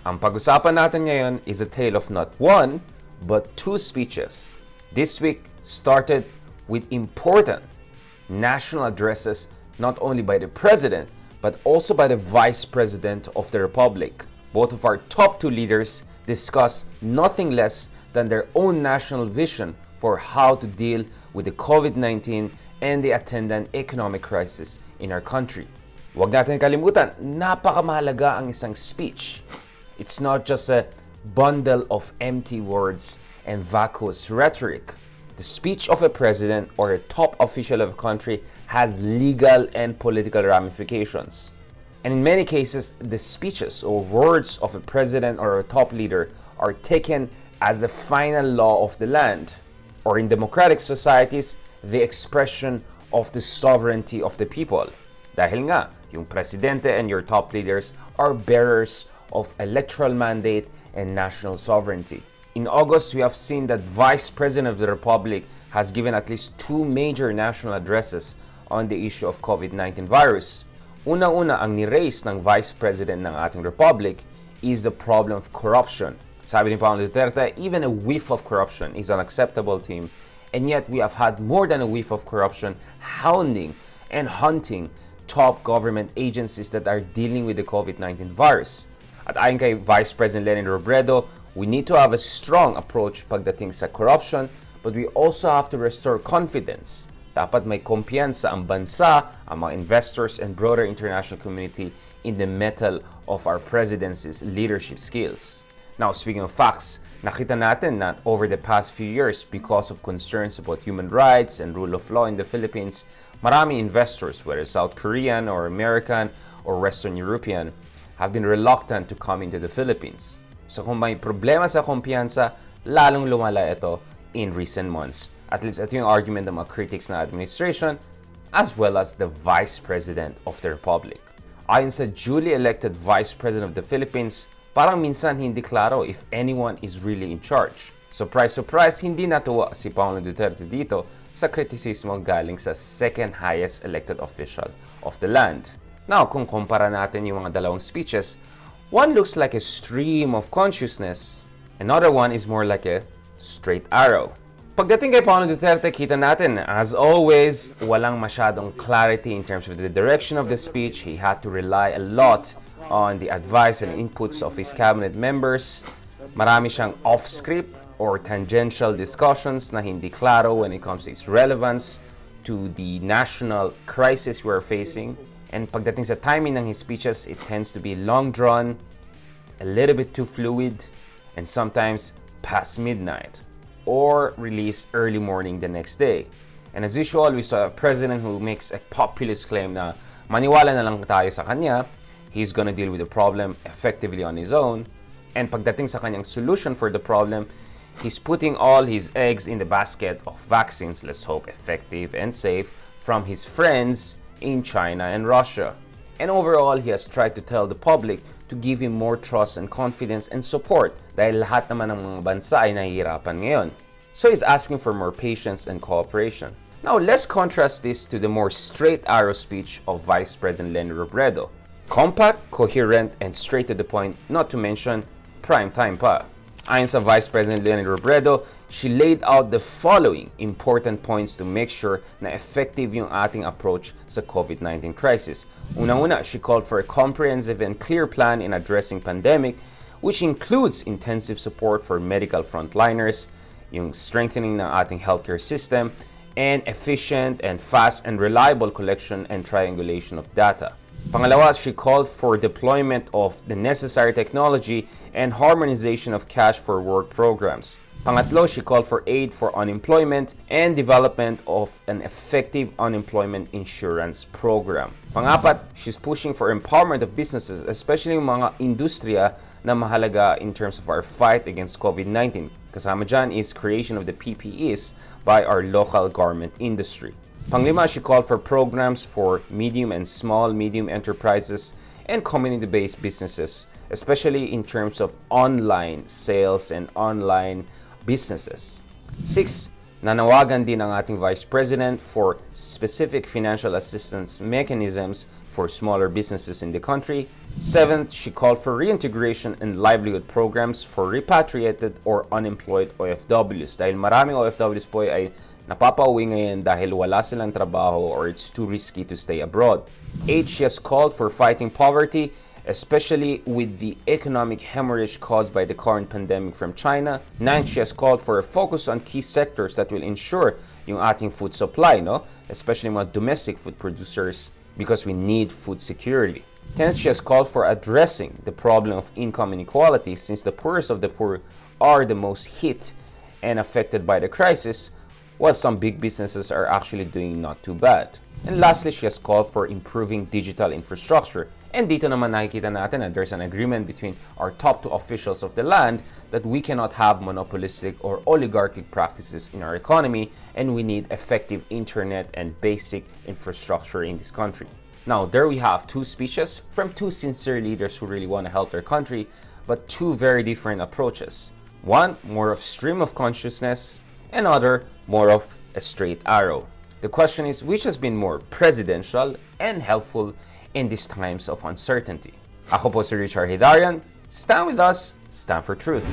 Ang pag-usapan natin ngayon is a tale of not one, but two speeches. This week started with important national addresses not only by the President, but also by the Vice President of the Republic. Both of our top two leaders discussed nothing less than their own national vision for how to deal with the COVID-19 and the attendant economic crisis in our country. Huwag natin kalimutan, napakamahalaga ang isang speech. It's not just a bundle of empty words and vacuous rhetoric. The speech of a president or a top official of a country has legal and political ramifications. And in many cases, the speeches or words of a president or a top leader are taken as the final law of the land, or in democratic societies, the expression of the sovereignty of the people. Dahil nga, yung presidente and your top leaders are bearers of electoral mandate and national sovereignty. In August, we have seen that Vice President of the Republic has given at least two major national addresses on the issue of COVID-19 virus. Unang-una, ang ni-raise ng Vice President ng ating Republic is the problem of corruption. Sabi ni Pangulong Duterte, even a whiff of corruption is unacceptable to him, and yet we have had more than a whiff of corruption hounding and hunting top government agencies that are dealing with the COVID-19 virus. At ayon kay Vice President Leni Robredo, we need to have a strong approach pagdating sa corruption, but we also have to restore confidence. Dapat may kumpiyansa ang bansa, ang mga investors and broader international community in the mettle of our presidency's leadership skills. Now, speaking of facts, nakita natin na over the past few years, because of concerns about human rights and rule of law in the Philippines, marami investors, whether South Korean or American or Western European, have been reluctant to come into the Philippines. So kung may problema sa kumpiyansa, lalong lumala ito in recent months. At least ito yung argument ng mga critics ng administration as well as the Vice President of the Republic. Ayon sa duly elected Vice President of the Philippines, parang minsan hindi klaro if anyone is really in charge. Surprise, surprise, hindi natuwa si Pangulong Duterte dito sa kritisismo galing sa second highest elected official of the land. Now, kung kumpara natin yung mga dalawang speeches, one looks like a stream of consciousness, another one is more like a straight arrow. Pagdating kay Pangulong Duterte, kita natin, as always, walang masyadong clarity in terms of the direction of the speech. He had to rely a lot on the advice and inputs of his cabinet members. Marami siyang off-script or tangential discussions na hindi klaro when it comes to its relevance to the national crisis we're facing. And pagdating sa timing ng his speeches, it tends to be long-drawn, a little bit too fluid, and sometimes past midnight, or released early morning the next day. And as usual, we saw a president who makes a populist claim na maniwala na lang tayo sa kanya, he's gonna deal with the problem effectively on his own, and pagdating sa kanyang solution for the problem, he's putting all his eggs in the basket of vaccines, let's hope effective and safe, from his friends in China and Russia. And overall, he has tried to tell the public to give him more trust and confidence and support dahil lahat naman ng mga bansa ay nahihirapan ngayon. So he's asking for more patience and cooperation. Now, let's contrast this to the more straight arrow speech of Vice President Leni Robredo. Compact, coherent, and straight to the point, not to mention prime time pa. Ayon sa Vice President Leni Robredo, she laid out the following important points to make sure na effective yung ating approach sa COVID-19 crisis. Unang-una, she called for a comprehensive and clear plan in addressing pandemic, which includes intensive support for medical frontliners, yung strengthening ng ating healthcare system, and efficient and fast and reliable collection and triangulation of data. Pangalawa, she called for deployment of the necessary technology and harmonization of cash for work programs. Pangatlo, she called for aid for unemployment and development of an effective unemployment insurance program. Pangapat, she's pushing for empowerment of businesses, especially yung mga industriya na mahalaga in terms of our fight against COVID-19. Kasama dyan is creation of the PPEs by our local garment industry. Panglima, she called for programs for medium and small medium enterprises and community-based businesses, especially in terms of online sales and online businesses. 6, Nanawagan din ang ating Vice President for specific financial assistance mechanisms for smaller businesses in the country. Seventh, she called for reintegration and livelihood programs for repatriated or unemployed OFWs. Dahil maraming OFWs po ay napapauwi ngayon dahil wala silang trabaho or it's too risky to stay abroad. Eight, she has called for fighting poverty, especially with the economic hemorrhage caused by the current pandemic from China. Ninth, she has called for a focus on key sectors that will ensure yung ating food supply, no? Especially mga domestic food producers, because we need food security. 10th, she has called for addressing the problem of income inequality, since the poorest of the poor are the most hit and affected by the crisis, while some big businesses are actually doing not too bad. And lastly, she has called for improving digital infrastructure. And dito naman nakikita natin na there's an agreement between our top two officials of the land that we cannot have monopolistic or oligarchic practices in our economy, and we need effective internet and basic infrastructure in this country. Now, there we have two speeches from two sincere leaders who really want to help their country, but two very different approaches. One, more of stream of consciousness, and other, more of a straight arrow. The question is, which has been more presidential and helpful in these times of uncertainty? Ako po si Richard Hidarian. Stand with us, stand for truth.